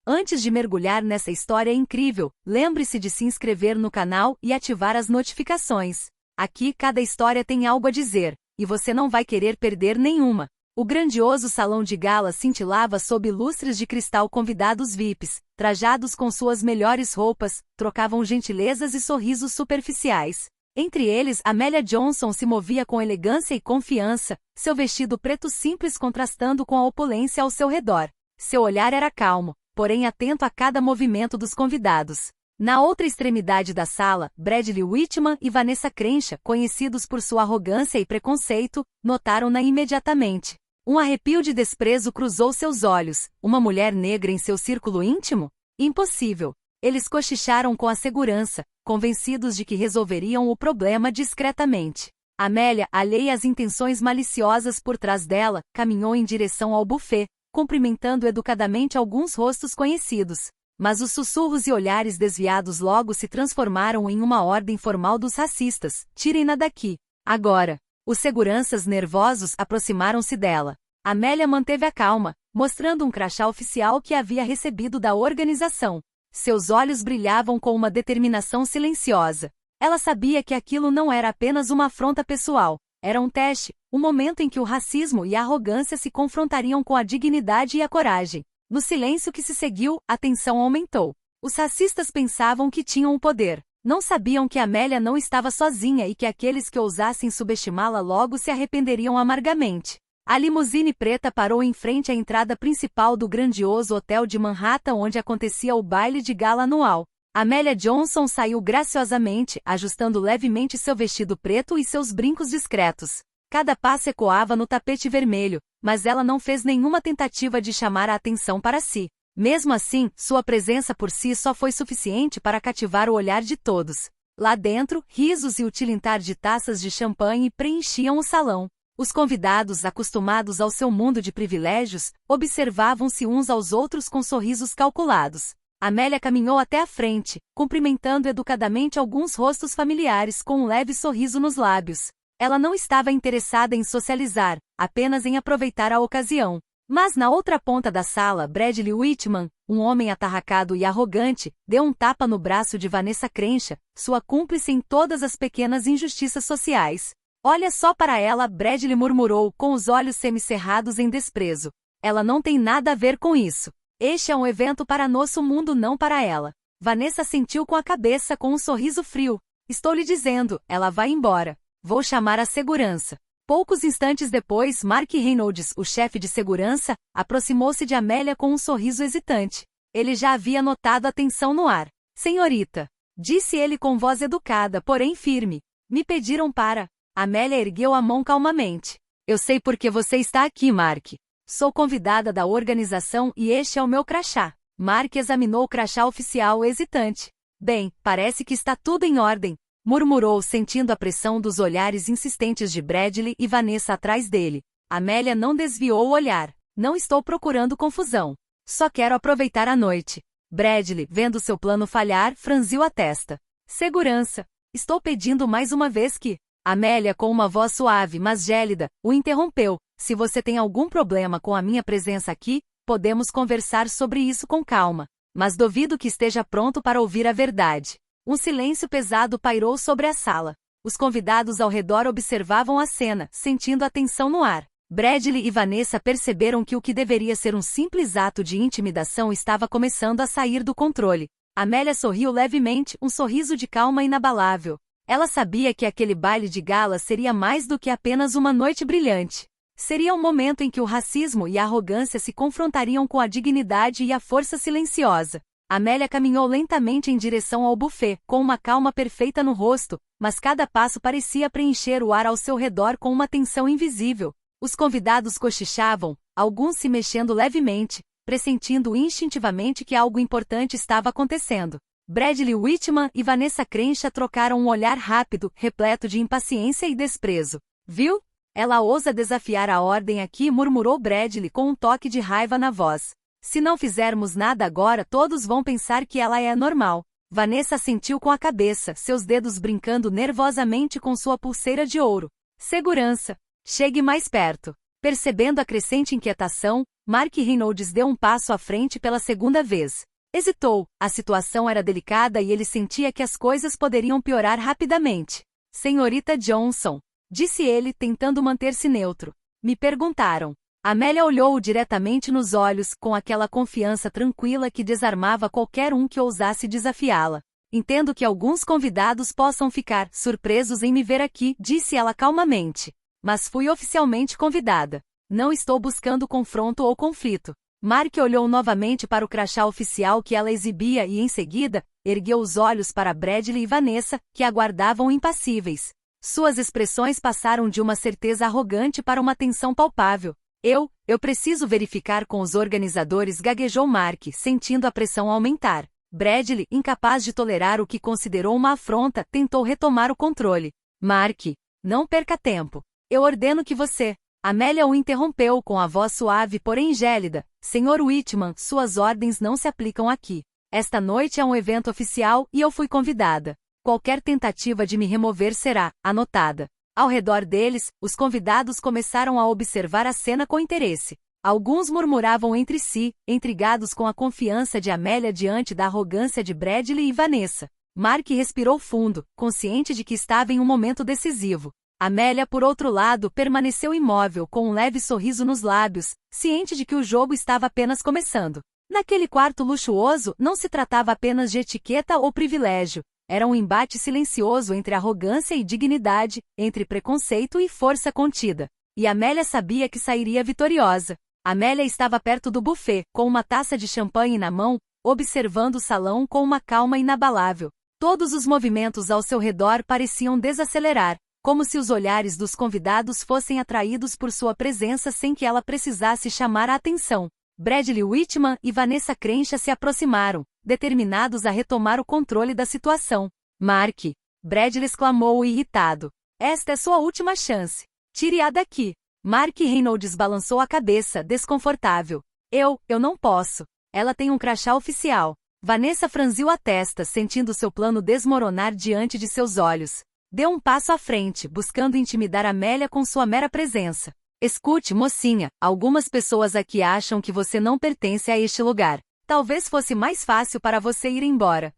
Antes de mergulhar nessa história incrível, lembre-se de se inscrever no canal e ativar as notificações. Aqui cada história tem algo a dizer, e você não vai querer perder nenhuma. O grandioso salão de gala cintilava sob lustres de cristal. Convidados VIPs, trajados com suas melhores roupas, trocavam gentilezas e sorrisos superficiais. Entre eles, Amélia Johnson se movia com elegância e confiança, seu vestido preto simples contrastando com a opulência ao seu redor. Seu olhar era calmo, porém atento a cada movimento dos convidados. Na outra extremidade da sala, Bradley Whitman e Vanessa Crenshaw, conhecidos por sua arrogância e preconceito, notaram-na imediatamente. Um arrepio de desprezo cruzou seus olhos. Uma mulher negra em seu círculo íntimo? Impossível. Eles cochicharam com a segurança, convencidos de que resolveriam o problema discretamente. Amélia, alheia às intenções maliciosas por trás dela, caminhou em direção ao buffet, cumprimentando educadamente alguns rostos conhecidos. Mas os sussurros e olhares desviados logo se transformaram em uma ordem formal dos racistas: tirem-na daqui, agora. Os seguranças nervosos aproximaram-se dela. Amélia manteve a calma, mostrando um crachá oficial que havia recebido da organização. Seus olhos brilhavam com uma determinação silenciosa. Ela sabia que aquilo não era apenas uma afronta pessoal, era um teste, um momento em que o racismo e a arrogância se confrontariam com a dignidade e a coragem. No silêncio que se seguiu, a tensão aumentou. Os racistas pensavam que tinham o poder. Não sabiam que Amélia não estava sozinha e que aqueles que ousassem subestimá-la logo se arrependeriam amargamente. A limusine preta parou em frente à entrada principal do grandioso hotel de Manhattan onde acontecia o baile de gala anual. Amélia Johnson saiu graciosamente, ajustando levemente seu vestido preto e seus brincos discretos. Cada passo ecoava no tapete vermelho, mas ela não fez nenhuma tentativa de chamar a atenção para si. Mesmo assim, sua presença por si só foi suficiente para cativar o olhar de todos. Lá dentro, risos e o tilintar de taças de champanhe preenchiam o salão. Os convidados, acostumados ao seu mundo de privilégios, observavam-se uns aos outros com sorrisos calculados. Amélia caminhou até a frente, cumprimentando educadamente alguns rostos familiares com um leve sorriso nos lábios. Ela não estava interessada em socializar, apenas em aproveitar a ocasião. Mas na outra ponta da sala, Bradley Whitman, um homem atarracado e arrogante, deu um tapa no braço de Vanessa Crenshaw, sua cúmplice em todas as pequenas injustiças sociais. Olha só para ela, Bradley murmurou, com os olhos semicerrados em desprezo. Ela não tem nada a ver com isso. Este é um evento para nosso mundo, não para ela. Vanessa assentiu com a cabeça com um sorriso frio. Estou lhe dizendo, ela vai embora. Vou chamar a segurança. Poucos instantes depois, Mark Reynolds, o chefe de segurança, aproximou-se de Amélia com um sorriso hesitante. Ele já havia notado a tensão no ar. Senhorita, disse ele com voz educada, porém firme. Me pediram para... Amélia ergueu a mão calmamente. Eu sei por que você está aqui, Mark. Sou convidada da organização e este é o meu crachá. Mark examinou o crachá oficial hesitante. Bem, parece que está tudo em ordem, murmurou, sentindo a pressão dos olhares insistentes de Bradley e Vanessa atrás dele. Amélia não desviou o olhar. Não estou procurando confusão. Só quero aproveitar a noite. Bradley, vendo seu plano falhar, franziu a testa. Segurança. Estou pedindo mais uma vez que... Amélia, com uma voz suave mas gélida, o interrompeu. Se você tem algum problema com a minha presença aqui, podemos conversar sobre isso com calma. Mas duvido que esteja pronto para ouvir a verdade. Um silêncio pesado pairou sobre a sala. Os convidados ao redor observavam a cena, sentindo a tensão no ar. Bradley e Vanessa perceberam que o que deveria ser um simples ato de intimidação estava começando a sair do controle. Amélia sorriu levemente, um sorriso de calma inabalável. Ela sabia que aquele baile de gala seria mais do que apenas uma noite brilhante. Seria um momento em que o racismo e a arrogância se confrontariam com a dignidade e a força silenciosa. Amélia caminhou lentamente em direção ao buffet, com uma calma perfeita no rosto, mas cada passo parecia preencher o ar ao seu redor com uma tensão invisível. Os convidados cochichavam, alguns se mexendo levemente, pressentindo instintivamente que algo importante estava acontecendo. Bradley Whitman e Vanessa Crenshaw trocaram um olhar rápido, repleto de impaciência e desprezo. Viu? Ela ousa desafiar a ordem aqui, murmurou Bradley com um toque de raiva na voz. Se não fizermos nada agora, todos vão pensar que ela é normal. Vanessa assentiu com a cabeça, seus dedos brincando nervosamente com sua pulseira de ouro. Segurança. Chegue mais perto. Percebendo a crescente inquietação, Mark Reynolds deu um passo à frente pela segunda vez. Hesitou, a situação era delicada e ele sentia que as coisas poderiam piorar rapidamente. Senhorita Johnson, disse ele tentando manter-se neutro. Me perguntaram. Amélia olhou-o diretamente nos olhos, com aquela confiança tranquila que desarmava qualquer um que ousasse desafiá-la. Entendo que alguns convidados possam ficar surpresos em me ver aqui, disse ela calmamente. Mas fui oficialmente convidada. Não estou buscando confronto ou conflito. Mark olhou novamente para o crachá oficial que ela exibia e, em seguida, ergueu os olhos para Bradley e Vanessa, que aguardavam impassíveis. Suas expressões passaram de uma certeza arrogante para uma tensão palpável. Eu preciso verificar com os organizadores, gaguejou Mark, sentindo a pressão aumentar. Bradley, incapaz de tolerar o que considerou uma afronta, tentou retomar o controle. Mark, não perca tempo. Eu ordeno que você... Amélia o interrompeu com a voz suave porém gélida. Senhor Whitman, suas ordens não se aplicam aqui. Esta noite é um evento oficial e eu fui convidada. Qualquer tentativa de me remover será anotada. Ao redor deles, os convidados começaram a observar a cena com interesse. Alguns murmuravam entre si, intrigados com a confiança de Amélia diante da arrogância de Bradley e Vanessa. Mark respirou fundo, consciente de que estava em um momento decisivo. Amélia, por outro lado, permaneceu imóvel com um leve sorriso nos lábios, ciente de que o jogo estava apenas começando. Naquele quarto luxuoso, não se tratava apenas de etiqueta ou privilégio. Era um embate silencioso entre arrogância e dignidade, entre preconceito e força contida. E Amélia sabia que sairia vitoriosa. Amélia estava perto do buffet, com uma taça de champanhe na mão, observando o salão com uma calma inabalável. Todos os movimentos ao seu redor pareciam desacelerar, como se os olhares dos convidados fossem atraídos por sua presença sem que ela precisasse chamar a atenção. Bradley Whitman e Vanessa Crenshaw se aproximaram, determinados a retomar o controle da situação. Mark, Bradley exclamou irritado. Esta é sua última chance. Tire-a daqui. Mark Reynolds balançou a cabeça, desconfortável. Eu não posso. Ela tem um crachá oficial. Vanessa franziu a testa, sentindo seu plano desmoronar diante de seus olhos. Deu um passo à frente, buscando intimidar Amélia com sua mera presença. Escute, mocinha, algumas pessoas aqui acham que você não pertence a este lugar. Talvez fosse mais fácil para você ir embora.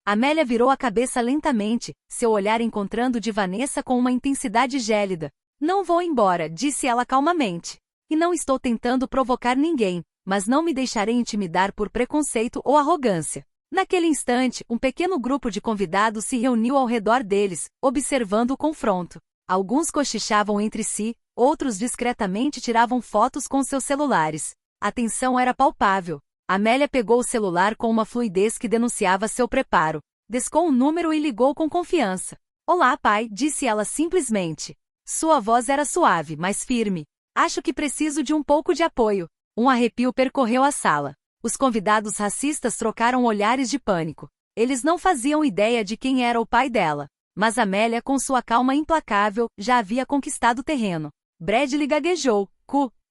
Amélia virou a cabeça lentamente, seu olhar encontrando de Vanessa com uma intensidade gélida. Não vou embora, disse ela calmamente. E não estou tentando provocar ninguém, mas não me deixarei intimidar por preconceito ou arrogância. Naquele instante, um pequeno grupo de convidados se reuniu ao redor deles, observando o confronto. Alguns cochichavam entre si, outros discretamente tiravam fotos com seus celulares. A tensão era palpável. Amélia pegou o celular com uma fluidez que denunciava seu preparo. Descou um número e ligou com confiança. Olá, pai, disse ela simplesmente. Sua voz era suave, mas firme. Acho que preciso de um pouco de apoio. Um arrepio percorreu a sala. Os convidados racistas trocaram olhares de pânico. Eles não faziam ideia de quem era o pai dela. Mas Amélia, com sua calma implacável, já havia conquistado o terreno. Bradley gaguejou.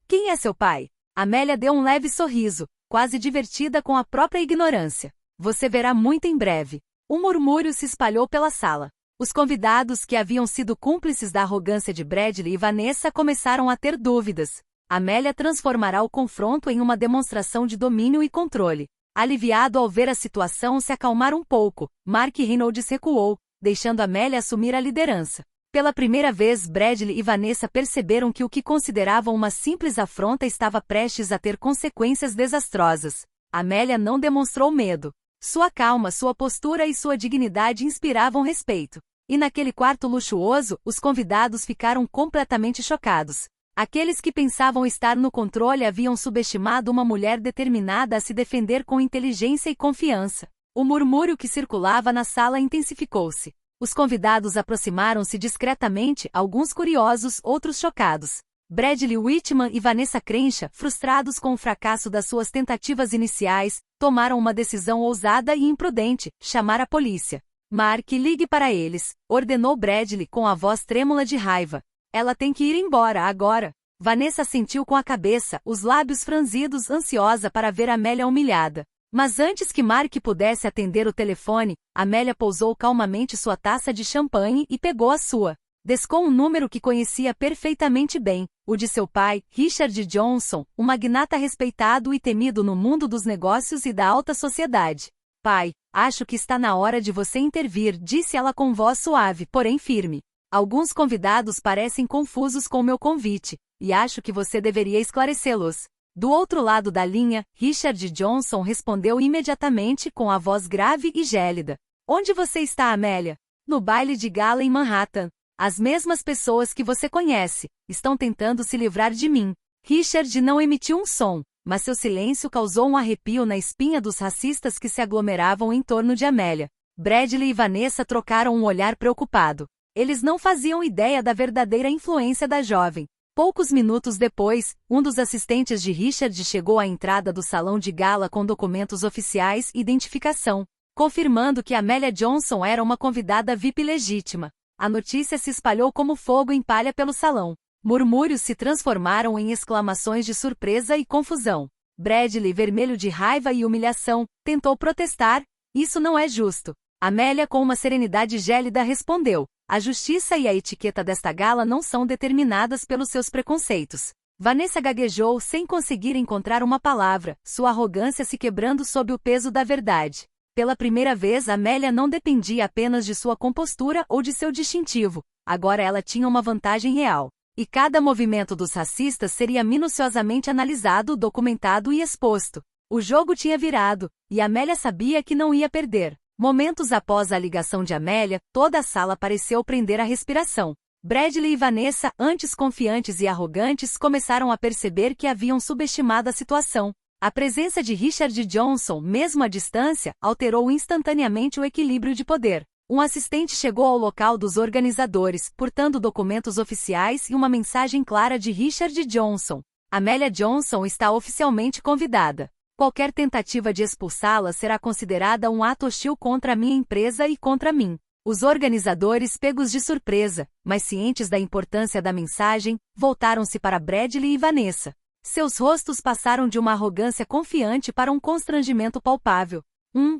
Quem é seu pai? Amélia deu um leve sorriso, quase divertida com a própria ignorância. Você verá muito em breve. Um murmúrio se espalhou pela sala. Os convidados que haviam sido cúmplices da arrogância de Bradley e Vanessa começaram a ter dúvidas. Amélia transformará o confronto em uma demonstração de domínio e controle. Aliviado ao ver a situação se acalmar um pouco, Mark Reynolds recuou, deixando Amélia assumir a liderança. Pela primeira vez, Bradley e Vanessa perceberam que o que consideravam uma simples afronta estava prestes a ter consequências desastrosas. Amélia não demonstrou medo. Sua calma, sua postura e sua dignidade inspiravam respeito. E naquele quarto luxuoso, os convidados ficaram completamente chocados. Aqueles que pensavam estar no controle haviam subestimado uma mulher determinada a se defender com inteligência e confiança. O murmúrio que circulava na sala intensificou-se. Os convidados aproximaram-se discretamente, alguns curiosos, outros chocados. Bradley Whitman e Vanessa Crenshaw, frustrados com o fracasso das suas tentativas iniciais, tomaram uma decisão ousada e imprudente: chamar a polícia. Mark, ligue para eles, ordenou Bradley com a voz trêmula de raiva. Ela tem que ir embora, agora. Vanessa assentiu com a cabeça, os lábios franzidos, ansiosa para ver Amélia humilhada. Mas antes que Mark pudesse atender o telefone, Amélia pousou calmamente sua taça de champanhe e pegou a sua. Descou um número que conhecia perfeitamente bem. o de seu pai, Richard Johnson, um magnata respeitado e temido no mundo dos negócios e da alta sociedade. Pai, acho que está na hora de você intervir, disse ela com voz suave, porém firme. Alguns convidados parecem confusos com meu convite, e acho que você deveria esclarecê-los. Do outro lado da linha, Richard Johnson respondeu imediatamente com a voz grave e gélida. Onde você está, Amélia? No baile de gala em Manhattan. As mesmas pessoas que você conhece estão tentando se livrar de mim. Richard não emitiu um som, mas seu silêncio causou um arrepio na espinha dos racistas que se aglomeravam em torno de Amélia. Bradley e Vanessa trocaram um olhar preocupado. Eles não faziam ideia da verdadeira influência da jovem. Poucos minutos depois, um dos assistentes de Richard chegou à entrada do salão de gala com documentos oficiais e identificação, confirmando que Amélia Johnson era uma convidada VIP legítima. A notícia se espalhou como fogo em palha pelo salão. Murmúrios se transformaram em exclamações de surpresa e confusão. Bradley, vermelho de raiva e humilhação, tentou protestar. Isso não é justo. Amélia, com uma serenidade gélida, respondeu. A justiça e a etiqueta desta gala não são determinadas pelos seus preconceitos. Vanessa gaguejou sem conseguir encontrar uma palavra, sua arrogância se quebrando sob o peso da verdade. Pela primeira vez, Amélia não dependia apenas de sua compostura ou de seu distintivo. Agora ela tinha uma vantagem real. E cada movimento dos racistas seria minuciosamente analisado, documentado e exposto. O jogo tinha virado, e Amélia sabia que não ia perder. Momentos após a ligação de Amélia, toda a sala pareceu prender a respiração. Bradley e Vanessa, antes confiantes e arrogantes, começaram a perceber que haviam subestimado a situação. A presença de Richard Johnson, mesmo à distância, alterou instantaneamente o equilíbrio de poder. Um assistente chegou ao local dos organizadores, portando documentos oficiais e uma mensagem clara de Richard Johnson. Amélia Johnson está oficialmente convidada. Qualquer tentativa de expulsá-la será considerada um ato hostil contra a minha empresa e contra mim. Os organizadores, pegos de surpresa, mas cientes da importância da mensagem, voltaram-se para Bradley e Vanessa. Seus rostos passaram de uma arrogância confiante para um constrangimento palpável.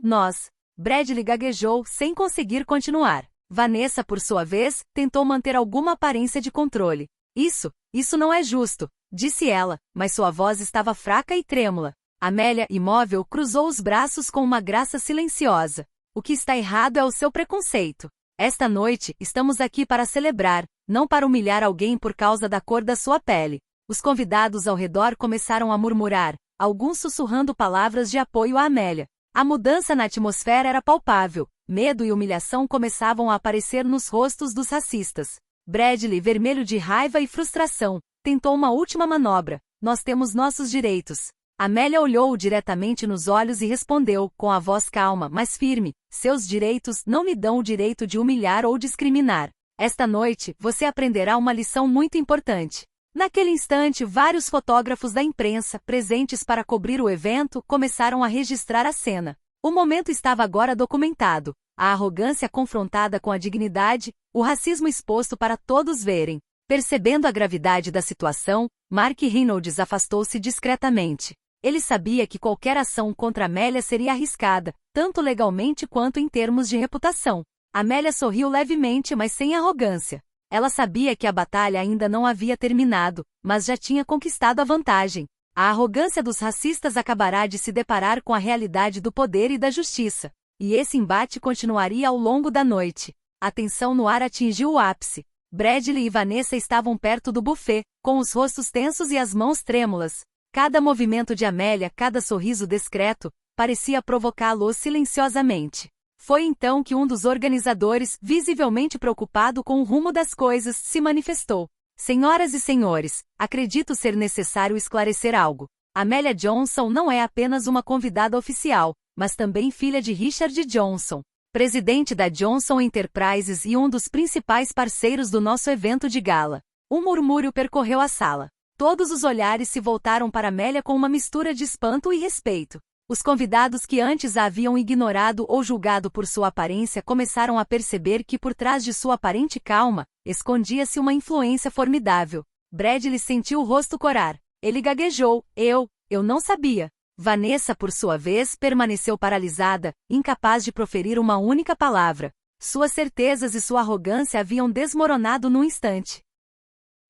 Nós. Bradley gaguejou, sem conseguir continuar. Vanessa, por sua vez, tentou manter alguma aparência de controle. Isso não é justo, disse ela, mas sua voz estava fraca e trêmula. Amélia, imóvel, cruzou os braços com uma graça silenciosa. O que está errado é o seu preconceito. Esta noite, estamos aqui para celebrar, não para humilhar alguém por causa da cor da sua pele. Os convidados ao redor começaram a murmurar, alguns sussurrando palavras de apoio a Amélia. A mudança na atmosfera era palpável. Medo e humilhação começavam a aparecer nos rostos dos racistas. Bradley, vermelho de raiva e frustração, tentou uma última manobra. Nós temos nossos direitos. Amélia olhou-o diretamente nos olhos e respondeu, com a voz calma, mas firme, seus direitos não me dão o direito de humilhar ou discriminar. Esta noite, você aprenderá uma lição muito importante. Naquele instante, vários fotógrafos da imprensa, presentes para cobrir o evento, começaram a registrar a cena. O momento estava agora documentado. A arrogância confrontada com a dignidade, o racismo exposto para todos verem. Percebendo a gravidade da situação, Mark Reynolds afastou-se discretamente. Ele sabia que qualquer ação contra Amélia seria arriscada, tanto legalmente quanto em termos de reputação. Amélia sorriu levemente, mas sem arrogância. Ela sabia que a batalha ainda não havia terminado, mas já tinha conquistado a vantagem. A arrogância dos racistas acabará de se deparar com a realidade do poder e da justiça. E esse embate continuaria ao longo da noite. A tensão no ar atingiu o ápice. Bradley e Vanessa estavam perto do buffet, com os rostos tensos e as mãos trêmulas. Cada movimento de Amélia, cada sorriso discreto, parecia provocá-los silenciosamente. Foi então que um dos organizadores, visivelmente preocupado com o rumo das coisas, se manifestou. Senhoras e senhores, acredito ser necessário esclarecer algo. Amélia Johnson não é apenas uma convidada oficial, mas também filha de Richard Johnson, presidente da Johnson Enterprises e um dos principais parceiros do nosso evento de gala. Um murmúrio percorreu a sala. Todos os olhares se voltaram para Amélia com uma mistura de espanto e respeito. Os convidados que antes a haviam ignorado ou julgado por sua aparência começaram a perceber que por trás de sua aparente calma, escondia-se uma influência formidável. Bradley sentiu o rosto corar. Ele gaguejou, eu não sabia. Vanessa, por sua vez, permaneceu paralisada, incapaz de proferir uma única palavra. Suas certezas e sua arrogância haviam desmoronado num instante.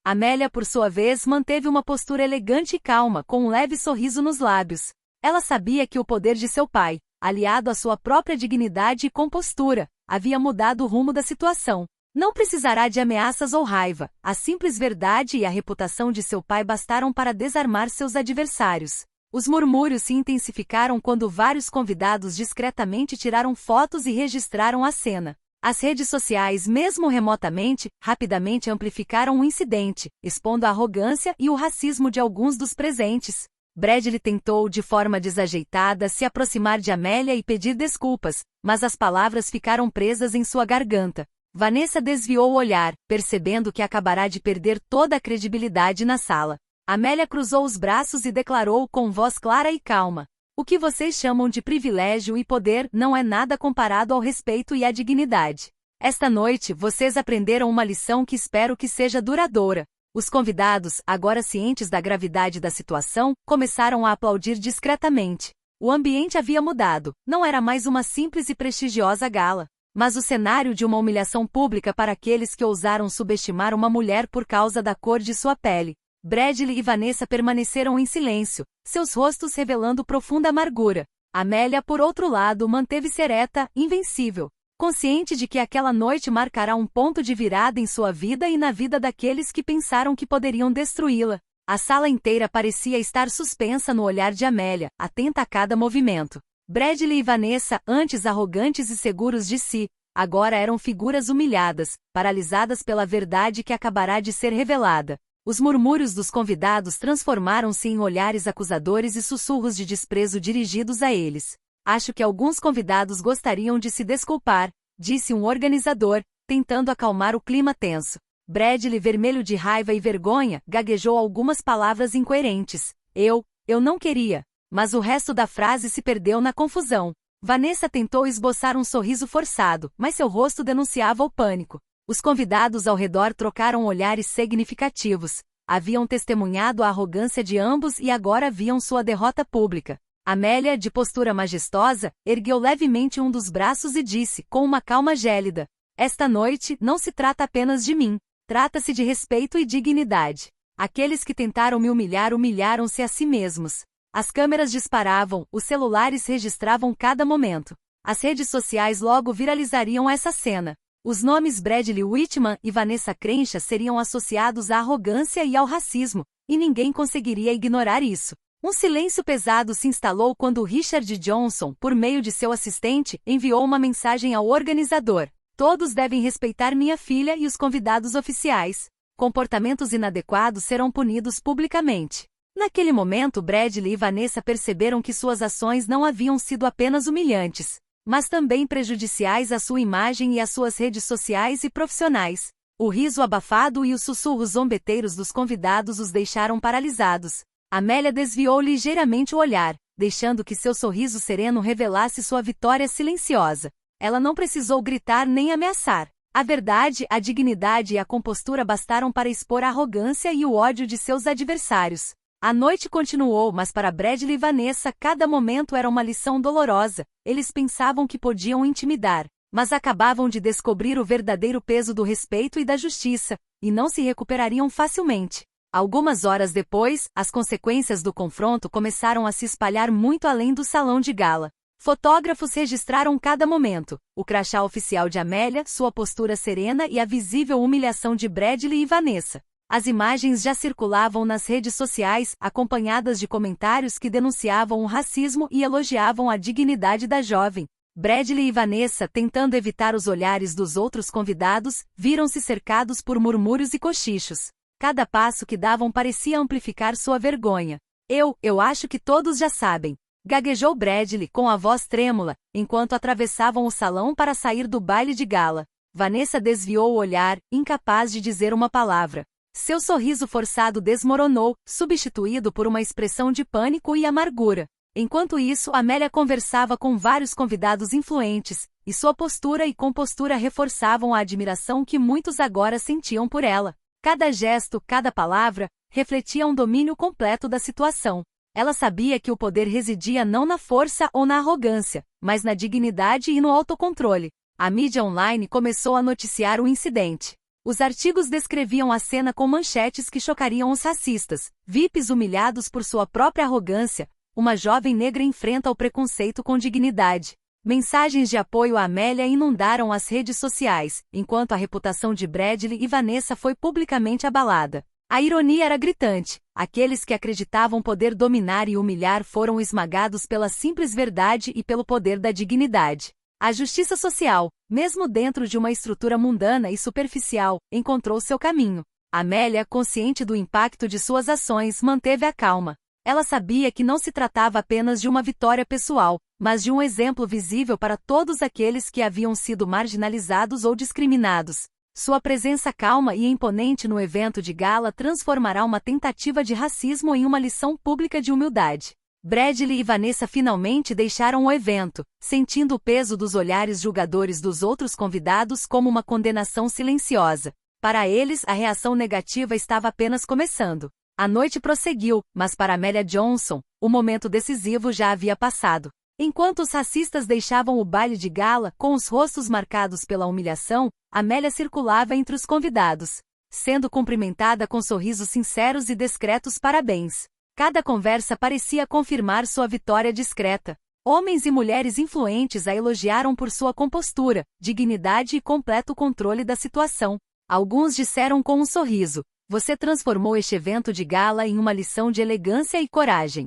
Amélia, por sua vez, manteve uma postura elegante e calma, com um leve sorriso nos lábios. Ela sabia que o poder de seu pai, aliado à sua própria dignidade e compostura, havia mudado o rumo da situação. Não precisará de ameaças ou raiva, a simples verdade e a reputação de seu pai bastaram para desarmar seus adversários. Os murmúrios se intensificaram quando vários convidados discretamente tiraram fotos e registraram a cena. As redes sociais, mesmo remotamente, rapidamente amplificaram o incidente, expondo a arrogância e o racismo de alguns dos presentes. Bradley tentou, de forma desajeitada, se aproximar de Amélia e pedir desculpas, mas as palavras ficaram presas em sua garganta. Vanessa desviou o olhar, percebendo que acabará de perder toda a credibilidade na sala. Amélia cruzou os braços e declarou com voz clara e calma: "O que vocês chamam de privilégio e poder não é nada comparado ao respeito e à dignidade. Esta noite, vocês aprenderam uma lição que espero que seja duradoura." Os convidados, agora cientes da gravidade da situação, começaram a aplaudir discretamente. O ambiente havia mudado, não era mais uma simples e prestigiosa gala, mas o cenário de uma humilhação pública para aqueles que ousaram subestimar uma mulher por causa da cor de sua pele. Bradley e Vanessa permaneceram em silêncio, seus rostos revelando profunda amargura. Amélia, por outro lado, manteve-se ereta, invencível, consciente de que aquela noite marcará um ponto de virada em sua vida e na vida daqueles que pensaram que poderiam destruí-la. A sala inteira parecia estar suspensa no olhar de Amélia, atenta a cada movimento. Bradley e Vanessa, antes arrogantes e seguros de si, agora eram figuras humilhadas, paralisadas pela verdade que acabará de ser revelada. Os murmúrios dos convidados transformaram-se em olhares acusadores e sussurros de desprezo dirigidos a eles. "Acho que alguns convidados gostariam de se desculpar", disse um organizador, tentando acalmar o clima tenso. Bradley, vermelho de raiva e vergonha, gaguejou algumas palavras incoerentes. Eu não queria." Mas o resto da frase se perdeu na confusão. Vanessa tentou esboçar um sorriso forçado, mas seu rosto denunciava o pânico. Os convidados ao redor trocaram olhares significativos. Haviam testemunhado a arrogância de ambos e agora viam sua derrota pública. Amélia, de postura majestosa, ergueu levemente um dos braços e disse, com uma calma gélida: "Esta noite não se trata apenas de mim. Trata-se de respeito e dignidade. Aqueles que tentaram me humilhar humilharam-se a si mesmos." As câmeras disparavam, os celulares registravam cada momento. As redes sociais logo viralizariam essa cena. Os nomes Bradley Whitman e Vanessa Crenshaw seriam associados à arrogância e ao racismo, e ninguém conseguiria ignorar isso. Um silêncio pesado se instalou quando Richard Johnson, por meio de seu assistente, enviou uma mensagem ao organizador: "Todos devem respeitar minha filha e os convidados oficiais. Comportamentos inadequados serão punidos publicamente." Naquele momento, Bradley e Vanessa perceberam que suas ações não haviam sido apenas humilhantes, mas também prejudiciais à sua imagem e às suas redes sociais e profissionais. O riso abafado e os sussurros zombeteiros dos convidados os deixaram paralisados. Amélia desviou ligeiramente o olhar, deixando que seu sorriso sereno revelasse sua vitória silenciosa. Ela não precisou gritar nem ameaçar. A verdade, a dignidade e a compostura bastaram para expor a arrogância e o ódio de seus adversários. A noite continuou, mas para Bradley e Vanessa cada momento era uma lição dolorosa. Eles pensavam que podiam intimidar, mas acabavam de descobrir o verdadeiro peso do respeito e da justiça, e não se recuperariam facilmente. Algumas horas depois, as consequências do confronto começaram a se espalhar muito além do salão de gala. Fotógrafos registraram cada momento: o crachá oficial de Amélia, sua postura serena e a visível humilhação de Bradley e Vanessa. As imagens já circulavam nas redes sociais, acompanhadas de comentários que denunciavam o racismo e elogiavam a dignidade da jovem. Bradley e Vanessa, tentando evitar os olhares dos outros convidados, viram-se cercados por murmúrios e cochichos. Cada passo que davam parecia amplificar sua vergonha. Eu acho que todos já sabem", gaguejou Bradley com a voz trêmula, enquanto atravessavam o salão para sair do baile de gala. Vanessa desviou o olhar, incapaz de dizer uma palavra. Seu sorriso forçado desmoronou, substituído por uma expressão de pânico e amargura. Enquanto isso, Amélia conversava com vários convidados influentes, e sua postura e compostura reforçavam a admiração que muitos agora sentiam por ela. Cada gesto, cada palavra, refletia um domínio completo da situação. Ela sabia que o poder residia não na força ou na arrogância, mas na dignidade e no autocontrole. A mídia online começou a noticiar o incidente. Os artigos descreviam a cena com manchetes que chocariam os racistas, VIPs humilhados por sua própria arrogância, uma jovem negra enfrenta o preconceito com dignidade. Mensagens de apoio a Amélia inundaram as redes sociais, enquanto a reputação de Bradley e Vanessa foi publicamente abalada. A ironia era gritante. Aqueles que acreditavam poder dominar e humilhar foram esmagados pela simples verdade e pelo poder da dignidade. A justiça social, mesmo dentro de uma estrutura mundana e superficial, encontrou seu caminho. Amélia, consciente do impacto de suas ações, manteve a calma. Ela sabia que não se tratava apenas de uma vitória pessoal, mas de um exemplo visível para todos aqueles que haviam sido marginalizados ou discriminados. Sua presença calma e imponente no evento de gala transformará uma tentativa de racismo em uma lição pública de humildade. Bradley e Vanessa finalmente deixaram o evento, sentindo o peso dos olhares julgadores dos outros convidados como uma condenação silenciosa. Para eles, a reação negativa estava apenas começando. A noite prosseguiu, mas para Amélia Johnson, o momento decisivo já havia passado. Enquanto os racistas deixavam o baile de gala, com os rostos marcados pela humilhação, Amélia circulava entre os convidados, sendo cumprimentada com sorrisos sinceros e discretos parabéns. Cada conversa parecia confirmar sua vitória discreta. Homens e mulheres influentes a elogiaram por sua compostura, dignidade e completo controle da situação. Alguns disseram com um sorriso: "Você transformou este evento de gala em uma lição de elegância e coragem."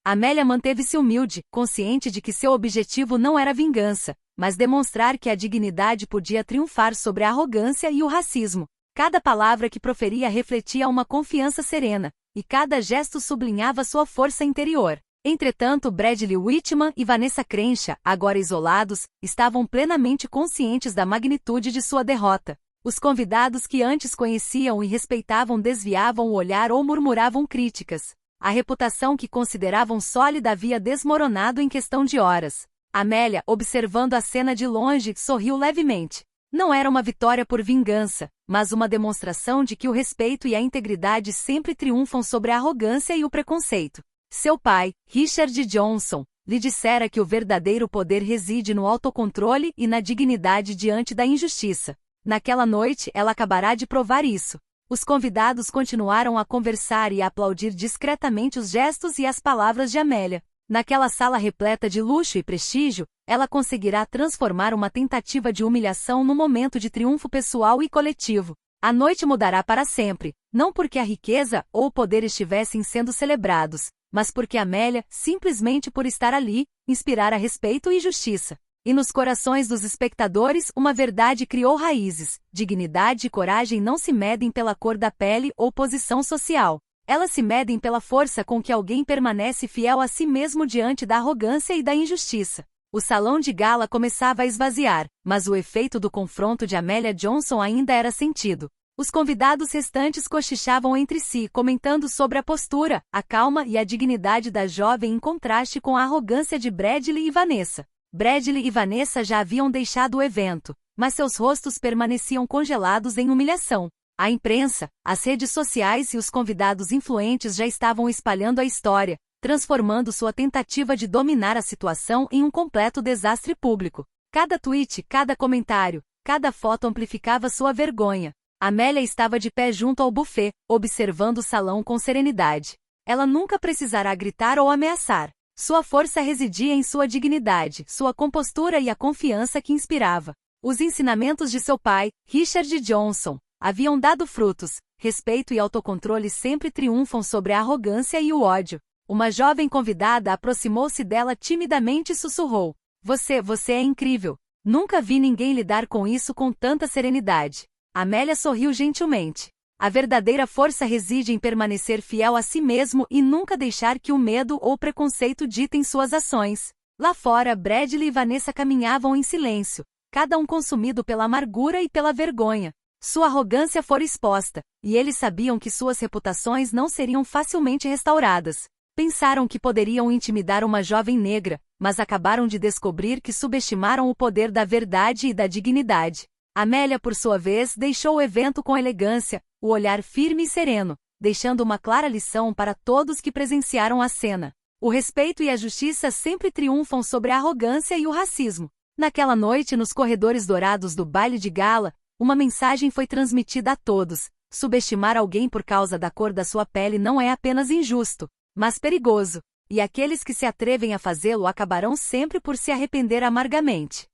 Amélia manteve-se humilde, consciente de que seu objetivo não era vingança, mas demonstrar que a dignidade podia triunfar sobre a arrogância e o racismo. Cada palavra que proferia refletia uma confiança serena, e cada gesto sublinhava sua força interior. Entretanto, Bradley Whitman e Vanessa Crenshaw, agora isolados, estavam plenamente conscientes da magnitude de sua derrota. Os convidados que antes conheciam e respeitavam desviavam o olhar ou murmuravam críticas. A reputação que consideravam sólida havia desmoronado em questão de horas. Amélia, observando a cena de longe, sorriu levemente. Não era uma vitória por vingança, mas uma demonstração de que o respeito e a integridade sempre triunfam sobre a arrogância e o preconceito. Seu pai, Richard Johnson, lhe dissera que o verdadeiro poder reside no autocontrole e na dignidade diante da injustiça. Naquela noite, ela acabará de provar isso. Os convidados continuaram a conversar e a aplaudir discretamente os gestos e as palavras de Amélia. Naquela sala repleta de luxo e prestígio, ela conseguirá transformar uma tentativa de humilhação num momento de triunfo pessoal e coletivo. A noite mudará para sempre, não porque a riqueza ou o poder estivessem sendo celebrados, mas porque Amélia, simplesmente por estar ali, inspirara respeito e justiça. E nos corações dos espectadores, uma verdade criou raízes. Dignidade e coragem não se medem pela cor da pele ou posição social. Elas se medem pela força com que alguém permanece fiel a si mesmo diante da arrogância e da injustiça. O salão de gala começava a esvaziar, mas o efeito do confronto de Amélia Johnson ainda era sentido. Os convidados restantes cochichavam entre si, comentando sobre a postura, a calma e a dignidade da jovem em contraste com a arrogância de Bradley e Vanessa. Bradley e Vanessa já haviam deixado o evento, mas seus rostos permaneciam congelados em humilhação. A imprensa, as redes sociais e os convidados influentes já estavam espalhando a história, transformando sua tentativa de dominar a situação em um completo desastre público. Cada tweet, cada comentário, cada foto amplificava sua vergonha. Amélia estava de pé junto ao buffet, observando o salão com serenidade. Ela nunca precisará gritar ou ameaçar. Sua força residia em sua dignidade, sua compostura e a confiança que inspirava. Os ensinamentos de seu pai, Richard Johnson, haviam dado frutos. Respeito e autocontrole sempre triunfam sobre a arrogância e o ódio. Uma jovem convidada aproximou-se dela timidamente e sussurrou: Você é incrível. Nunca vi ninguém lidar com isso com tanta serenidade." Amélia sorriu gentilmente. A verdadeira força reside em permanecer fiel a si mesmo e nunca deixar que o medo ou preconceito ditem suas ações. Lá fora, Bradley e Vanessa caminhavam em silêncio, cada um consumido pela amargura e pela vergonha. Sua arrogância fora exposta, e eles sabiam que suas reputações não seriam facilmente restauradas. Pensaram que poderiam intimidar uma jovem negra, mas acabaram de descobrir que subestimaram o poder da verdade e da dignidade. Amélia, por sua vez, deixou o evento com elegância, o olhar firme e sereno, deixando uma clara lição para todos que presenciaram a cena. O respeito e a justiça sempre triunfam sobre a arrogância e o racismo. Naquela noite, nos corredores dourados do baile de gala, Uma mensagem foi transmitida a todos: subestimar alguém por causa da cor da sua pele não é apenas injusto, mas perigoso. E aqueles que se atrevem a fazê-lo acabarão sempre por se arrepender amargamente.